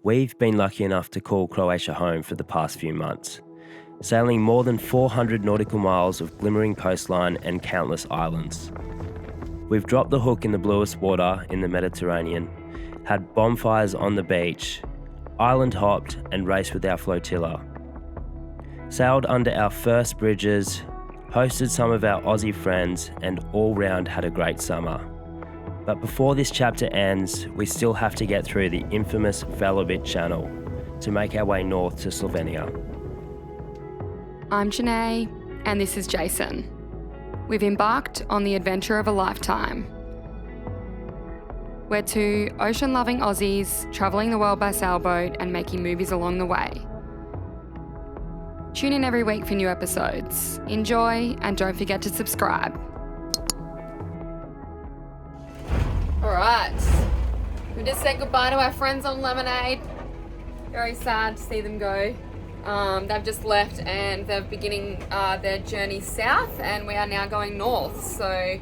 We've been lucky enough to call Croatia home for the past few months, sailing more than 400 nautical miles of glimmering coastline and countless islands. We've dropped the hook in the bluest water in the Mediterranean, had bonfires on the beach, island hopped and raced with our flotilla, sailed under our first bridges, hosted some of our Aussie friends, and all round had a great summer. But before this chapter ends, we still have to get through the infamous Velebit channel to make our way north to Slovenia. I'm Janae, and this is Jason. We've embarked on the adventure of a lifetime. We're two ocean-loving Aussies travelling the world by sailboat and making movies along the way. Tune in every week for new episodes. Enjoy, and don't forget to subscribe. Alright, we just said goodbye to our friends on Lemonade. Very sad to see them go. They've just left and they're beginning their journey south, and we are now going north. So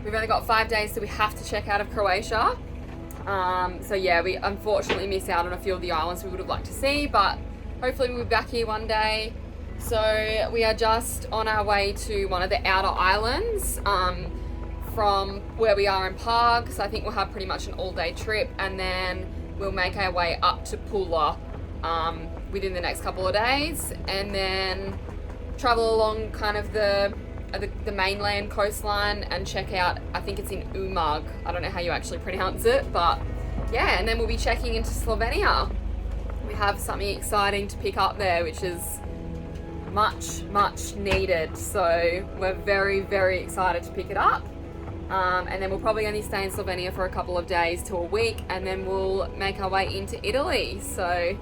we've only got 5 days, so we have to check out of Croatia. So yeah, we unfortunately miss out on a few of the islands we would have liked to see, but hopefully we'll be back here one day. So we are just on our way to one of the outer islands from where we are in Pag. So I think we'll have pretty much an all-day trip, and then we'll make our way up to Pula within the next couple of days, and then travel along kind of the mainland coastline and check out, I think it's in Umag. I don't know how you actually pronounce it, but yeah, and then we'll be checking into Slovenia. We have something exciting to pick up there, which is much needed. So we're very, very excited to pick it up. And then we'll probably only stay in Slovenia for a couple of days to a week, and then we'll make our way into Italy. So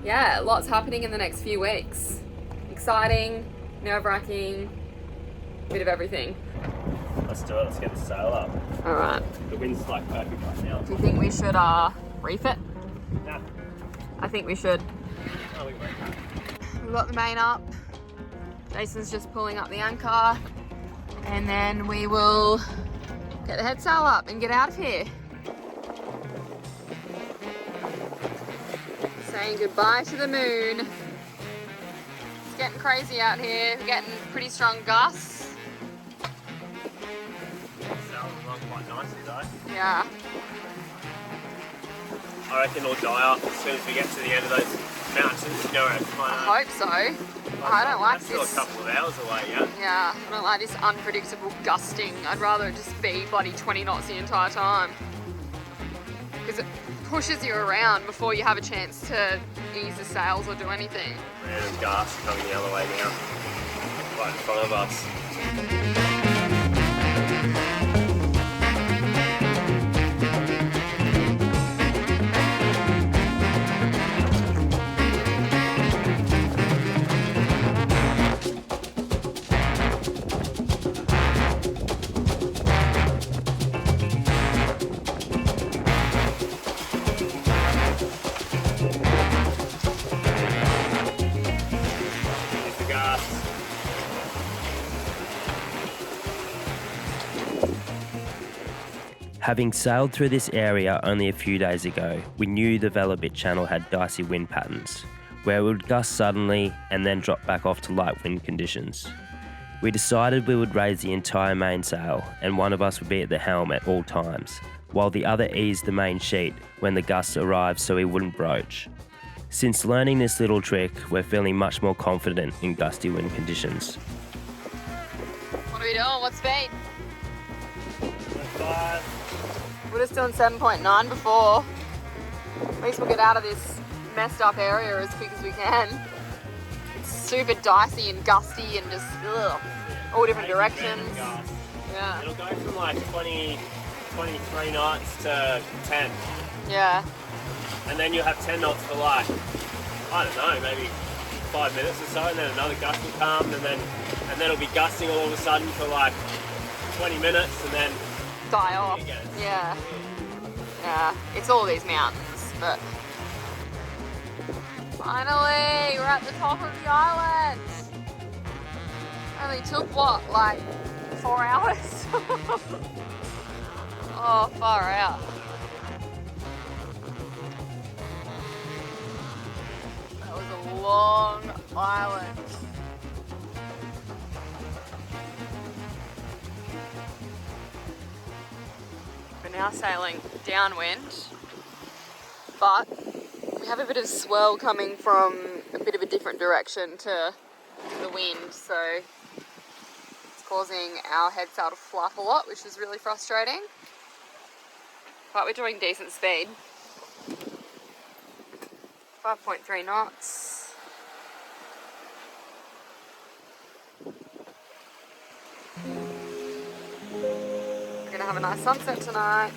yeah, lots happening in the next few weeks. Exciting, nerve-wracking, bit of everything. Let's do it, let's get the sail up. Alright. The wind's like perfect right now. Do you think we should reef it? Nah. I think we should. Oh, we won't. We've got the main up. Jason's just pulling up the anchor, and then we will get the head sail up and get out of here. Saying goodbye to the moon. It's getting crazy out here. We're getting pretty strong gusts. Sail's run quite nicely though. Yeah. I reckon it'll die up as soon as we get to the end of those mountains. You know where it's I hope so. I don't like that's this. Still a couple of hours away, yeah? Yeah, I don't like this unpredictable gusting. I'd rather it just be bloody 20 knots the entire time. Because it pushes you around before you have a chance to ease the sails or do anything. Random gusts coming the other way now. Right in front of us. Having sailed through this area only a few days ago, we knew the Velebit channel had dicey wind patterns, where it would gust suddenly and then drop back off to light wind conditions. We decided we would raise the entire mainsail, and one of us would be at the helm at all times, while the other eased the main sheet when the gusts arrived so he wouldn't broach. Since learning this little trick, we're feeling much more confident in gusty wind conditions. What are we doing? What speed? 5. We're just doing 7.9 before. At least we'll get out of this messed up area as quick as we can. It's super dicey and gusty and just all different directions. Yeah. It'll go from like 20, 23 knots to 10. Yeah. And then you'll have 10 knots for like, I don't know, maybe 5 minutes or so, and then another gust will come, and then it'll be gusting all of a sudden for like 20 minutes, and then die off. Yeah. Yeah. It's all these mountains, but finally we're at the top of the island. Only took what, like 4 hours? Oh, far out. island. We're now sailing downwind, but we have a bit of swell coming from a bit of a different direction to the wind, so it's causing our head sail to flap a lot, which is really frustrating. But we're doing decent speed. 5.3 knots. We're gonna have a nice sunset tonight.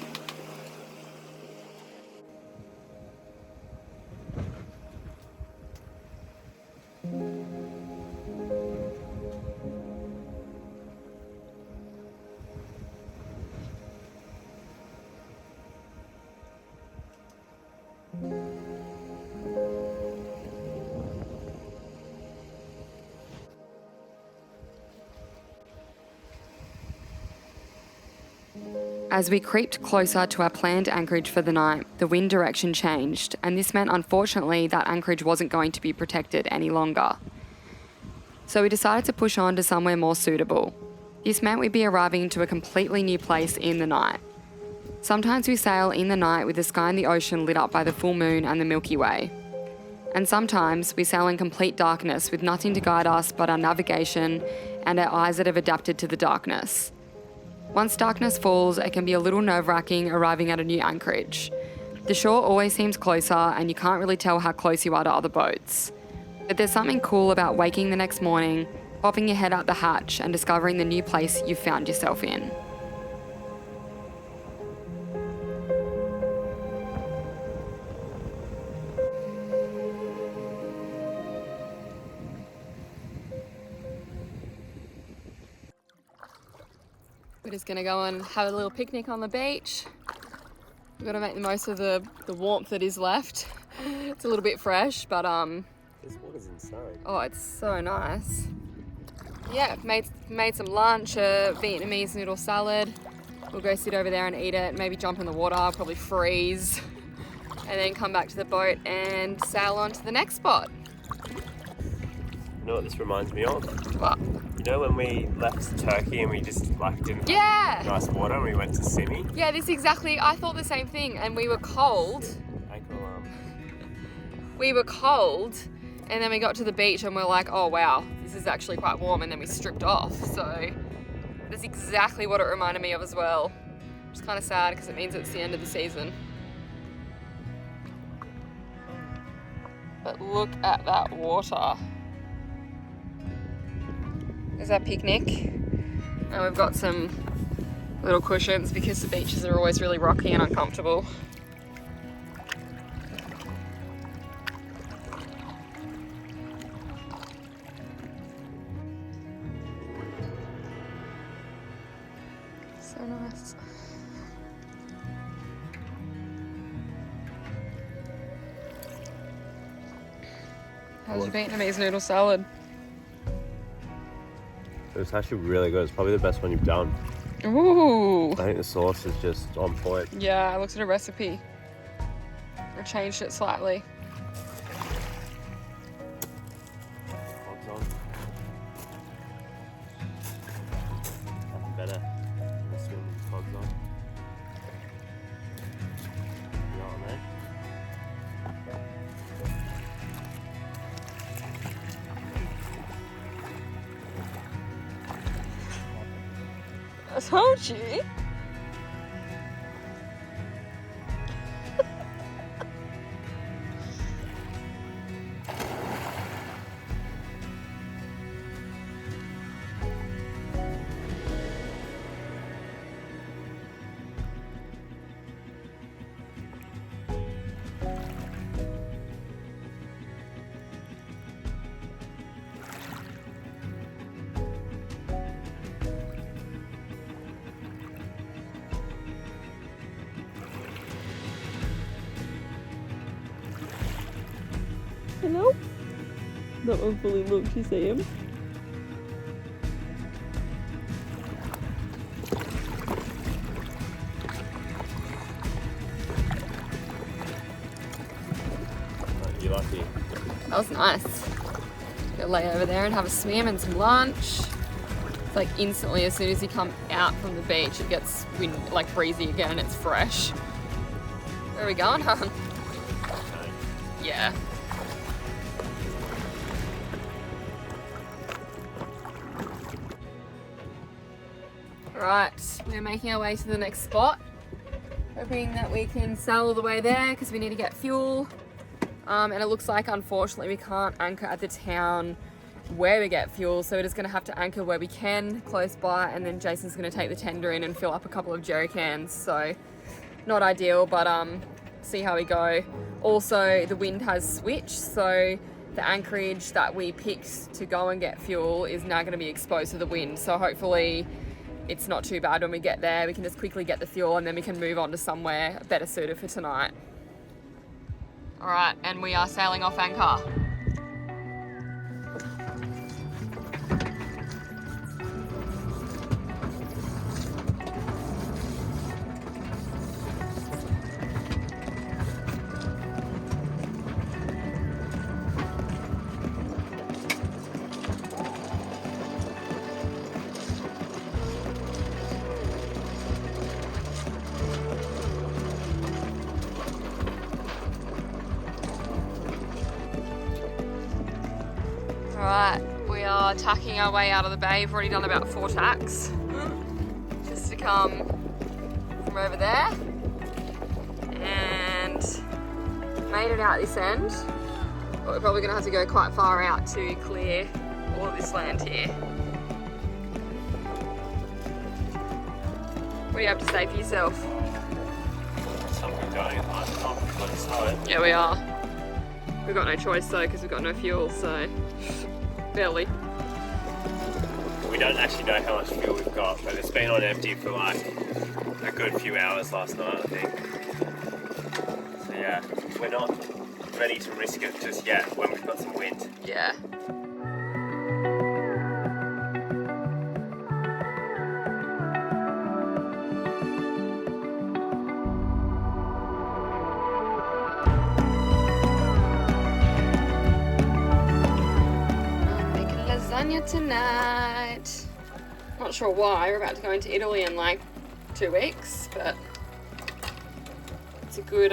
As we creeped closer to our planned anchorage for the night, the wind direction changed, and this meant unfortunately that anchorage wasn't going to be protected any longer. So we decided to push on to somewhere more suitable. This meant we'd be arriving to a completely new place in the night. Sometimes we sail in the night with the sky and the ocean lit up by the full moon and the Milky Way. And sometimes we sail in complete darkness with nothing to guide us but our navigation and our eyes that have adapted to the darkness. Once darkness falls, it can be a little nerve-wracking arriving at a new anchorage. The shore always seems closer and you can't really tell how close you are to other boats. But there's something cool about waking the next morning, popping your head out the hatch and discovering the new place you've found yourself in. We're just gonna go and have a little picnic on the beach. We've got to make the most of the warmth that is left. It's a little bit fresh, but This water's insane. oh, it's so nice. Yeah, made some lunch, a Vietnamese noodle salad. We'll go sit over there and eat it, maybe jump in the water, probably freeze, and then come back to the boat and sail on to the next spot. You know what this reminds me of? What? You know when we left Turkey and we just didn't Yeah! have nice water and we went to Simi? Yeah, this exactly, I thought the same thing, and we were cold. Ankle alarm. We were cold, and then we got to the beach and we're like, oh wow, this is actually quite warm, and then we stripped off. So that's exactly what it reminded me of as well. It's kind of sad because it means it's the end of the season. But look at that water. There's our picnic, and we've got some little cushions because the beaches are always really rocky and uncomfortable. So nice. How's your Vietnamese noodle salad? It's actually really good. It's probably the best one you've done. Ooh. I think the sauce is just on point. Yeah, I looked at a recipe. I changed it slightly. Cogs on. Nothing better than swimming with cogs on. You know what I mean? I told you. Hello? That one fully looked, you see him? You're lucky. That was nice. Go lay over there and have a swim and some lunch. It's like instantly, as soon as you come out from the beach, it gets like breezy again and it's fresh. Where are we going, hon? Yeah. Right, we're making our way to the next spot. Hoping that we can sail all the way there because we need to get fuel. And it looks like, unfortunately, we can't anchor at the town where we get fuel, so we're just going to have to anchor where we can, close by, and then Jason's going to take the tender in and fill up a couple of jerry cans. So, not ideal, but see how we go. Also, the wind has switched, so the anchorage that we picked to go and get fuel is now going to be exposed to the wind. So hopefully it's not too bad when we get there. We can just quickly get the fuel and then we can move on to somewhere better suited for tonight. All right, and we are sailing off anchor. Alright, we are tacking our way out of the bay. We've already done about 4 tacks just to come from over there, and made it out this end, but we're probably going to have to go quite far out to clear all of this land here. What do you have to say for yourself? Something going at last time, let us know it. Yeah, we are. We've got no choice though because we've got no fuel, so barely. We don't actually know how much fuel we've got, but it's been on empty for like a good few hours last night, I think. So yeah, we're not ready to risk it just yet when we've got some wind. Yeah. Lasagna tonight. Not sure why. We're about to go into Italy in like 2 weeks, but it's a good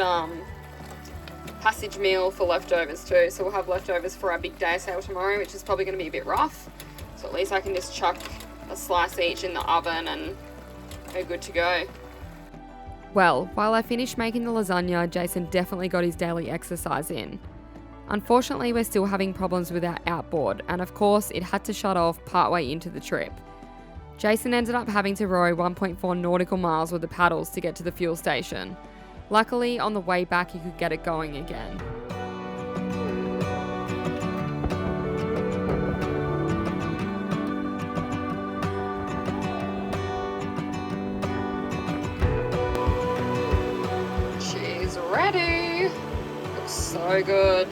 passage meal for leftovers too. So we'll have leftovers for our big day sale tomorrow, which is probably going to be a bit rough. So at least I can just chuck a slice each in the oven and we're good to go. Well, while I finished making the lasagna, Jason definitely got his daily exercise in. Unfortunately, we're still having problems with our outboard, and of course, it had to shut off partway into the trip. Jason ended up having to row 1.4 nautical miles with the paddles to get to the fuel station. Luckily, on the way back, he could get it going again. She's ready! Looks so good.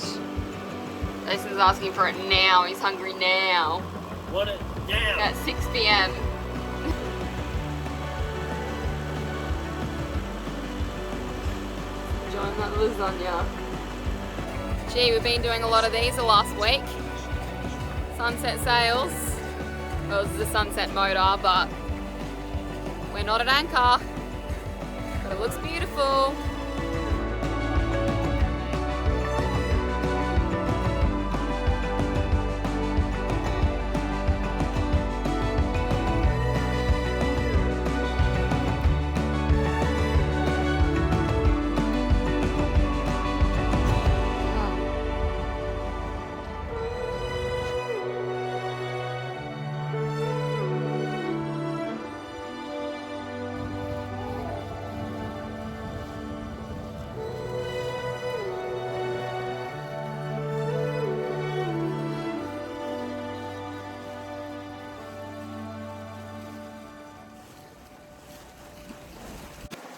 Jason's asking for it now. He's hungry now. Want it now? At 6 p.m. Enjoying that lasagna. Gee, we've been doing a lot of these the last week. Sunset sails. Well, this is a sunset motor, but we're not at anchor. But it looks beautiful.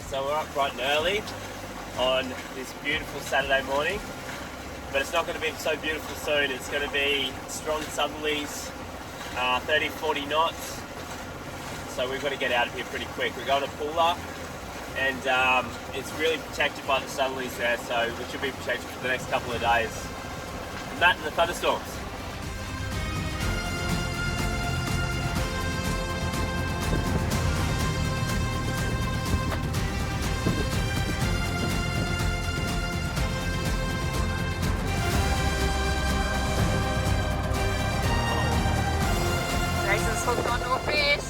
So we're up bright and early on this beautiful Saturday morning, but it's not going to be so beautiful soon. It's going to be strong southerlies, 30-40 knots, so we've got to get out of here pretty quick. We're going to Pula, and it's really protected by the southerlies there, so we should be protected for the next couple of days from that and the thunderstorms. Hooked onto a fish.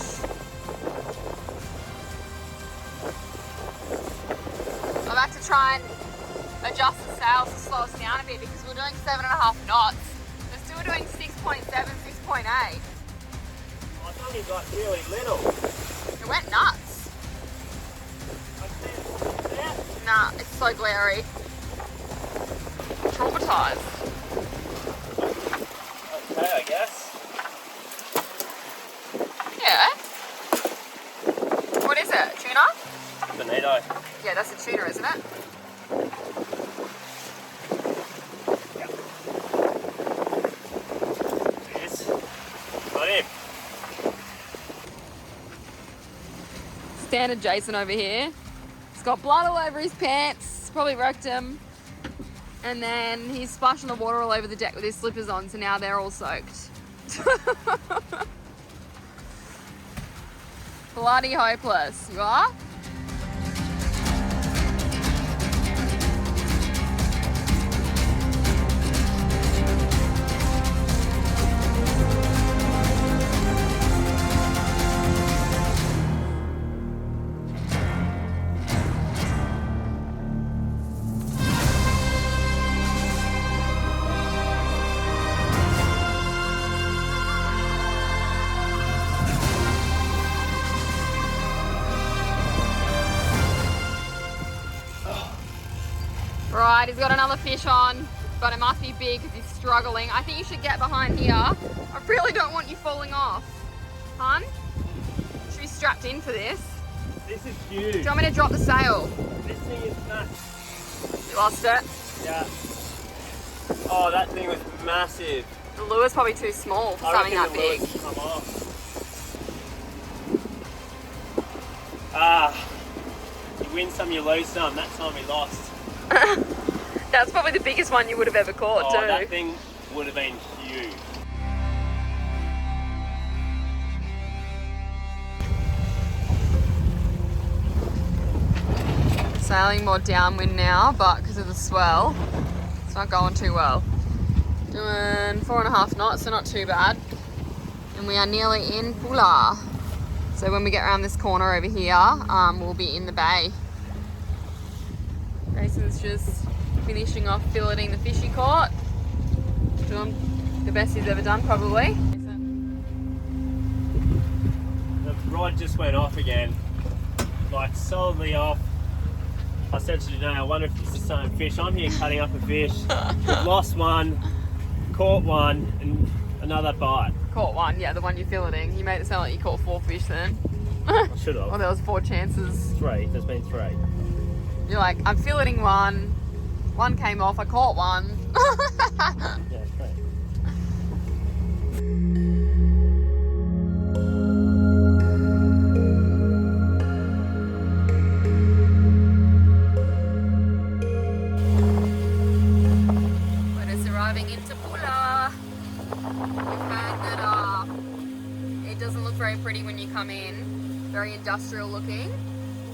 I've had to try and adjust the sails to slow us down a bit because we're doing 7.5 knots. We're still doing 6.7, 6.8. I thought he got really little. It went nuts. Nah, it's so glary. Traumatized. Okay, I guess. Yeah. What is it? Tuna? Bonito. Yeah, that's a tuna, isn't it? Yes. Got him. Standard Jason over here. He's got blood all over his pants, probably wrecked him. And then he's splashing the water all over the deck with his slippers on, so now they're all soaked. Bloody hopeless. You are? Right, he's got another fish on, but it must be big because he's struggling. I think you should get behind here. I really don't want you falling off. Hun? Should be strapped in for this. This is huge. Do you want me to drop the sail? This thing is nuts. You lost it? Yeah. Oh, that thing was massive. The lure's probably too small for something that big. Come off. Ah, you win some, you lose some. That time we lost. That's probably the biggest one you would have ever caught too. That thing would have been huge. Sailing more downwind now, but because of the swell, it's not going too well. Doing 4.5 knots, so not too bad. And we are nearly in Pula. So when we get around this corner over here, we'll be in the bay. Grayson's just finishing off filleting the fish he caught. Doing the best he's ever done, probably. The rod just went off again, like solidly off. I said to Janae, I wonder if it's the same fish. I'm here cutting up a fish. We've lost one, caught one, and another bite. Caught one, yeah, the one you're filleting. You made it sound like you caught 4 fish then. I should have. Well, there was 4 chances. 3, there's been 3. You're like, I'm filleting one. One came off, I caught one. Yeah, 3. We're just arriving into Pula. We've heard that it doesn't look very pretty when you come in. Very industrial looking.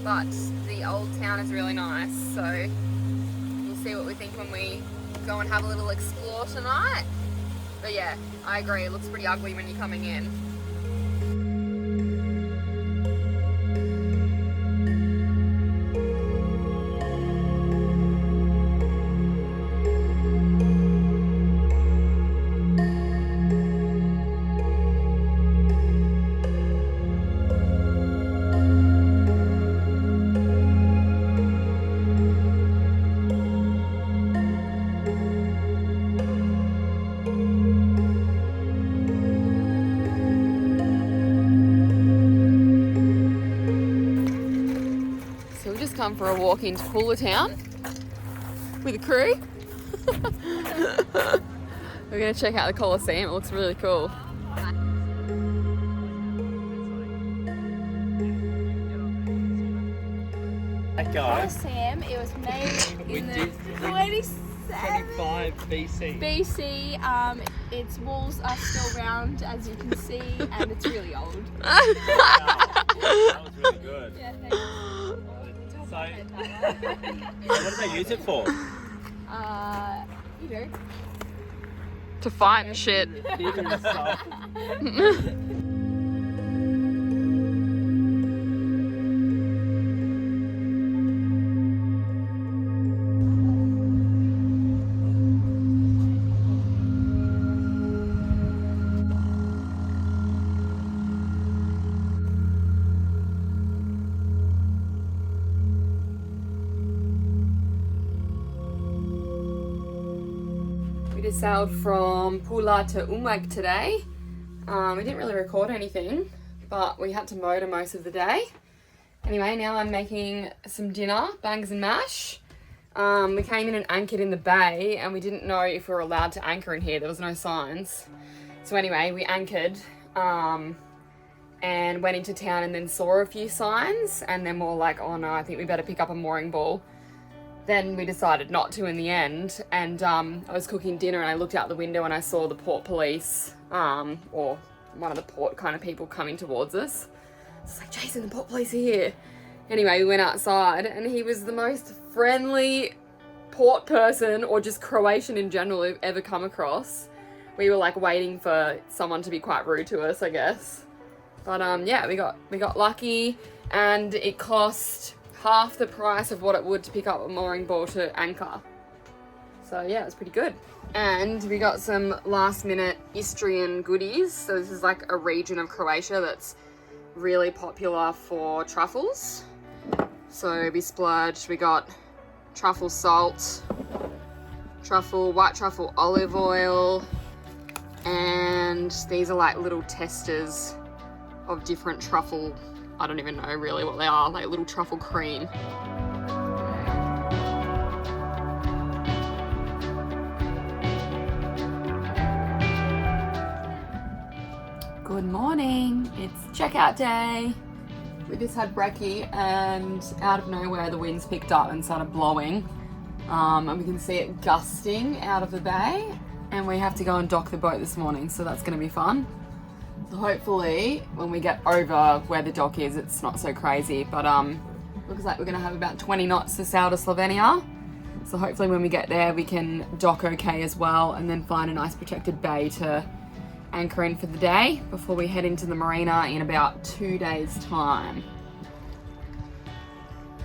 But the old town is really nice, so we'll see what we think when we go and have a little explore tonight. But yeah, I agree, it looks pretty ugly when you're coming in. Come for a walk into Pula town with a crew. We're going to check out the Coliseum, it looks really cool. That guy. Coliseum, it was made in the 25 BC. BC. Its walls are still round, as you can see, and it's really old. Wow. That was really good. Yeah, thanks. So, what do they use it for? You do. To fight and shit. just sailed from Pula to Umag today. We didn't really record anything, but we had to motor most of the day. Anyway, now I'm making some dinner, bangers and mash. We came in and anchored in the bay, and we didn't know if we were allowed to anchor in here. There was no signs. So anyway, we anchored and went into town and then saw a few signs, and then we were like, oh no, I think we better pick up a mooring ball. Then we decided not to in the end, and I was cooking dinner and I looked out the window and I saw the port police, or one of the port kind of people coming towards us. It's like, Jason, the port police are here. Anyway, we went outside and he was the most friendly port person, or just Croatian in general, we've ever come across. We were like waiting for someone to be quite rude to us, I guess. But yeah, we got lucky, and it cost half the price of what it would to pick up a mooring ball to anchor. So yeah, it was pretty good. And we got some last minute Istrian goodies. So this is like a region of Croatia that's really popular for truffles. So we splurged, we got truffle salt, white truffle olive oil, and these are like little testers of different truffle, I don't even know really what they are, like little truffle cream. Good morning, it's checkout day. We just had brekkie, and out of nowhere the winds picked up and started blowing. And we can see it gusting out of the bay, and we have to go and dock the boat this morning, so that's gonna be fun. So hopefully when we get over where the dock is, it's not so crazy, but looks like we're gonna have about 20 knots to sail to Slovenia. So hopefully when we get there we can dock okay as well, and then find a nice protected bay to anchor in for the day before we head into the marina in about 2 days time.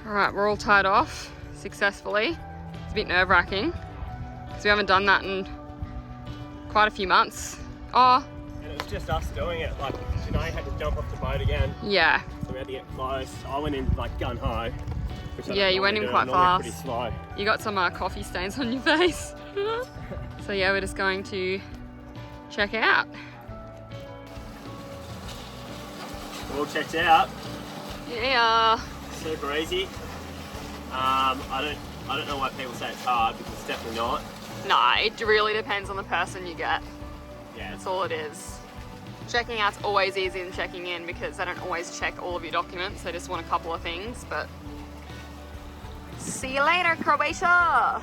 All right, we're all tied off successfully. It's a bit nerve-wracking because we haven't done that in quite a few months. Oh, and it was just us doing it. Like, Janae had to jump off the boat again. Yeah. So we had to get close. I went in like gun-ho. Yeah, you went in quite fast. Pretty slow. You got some coffee stains on your face. So yeah, we're just going to check out. All checked out. Yeah. Super easy. I don't know why people say it's hard, because it's definitely not. No, it really depends on the person you get. Yeah. That's all it is. Checking out's always easier than checking in, because they don't always check all of your documents. They just want a couple of things, but see you later, Croatia!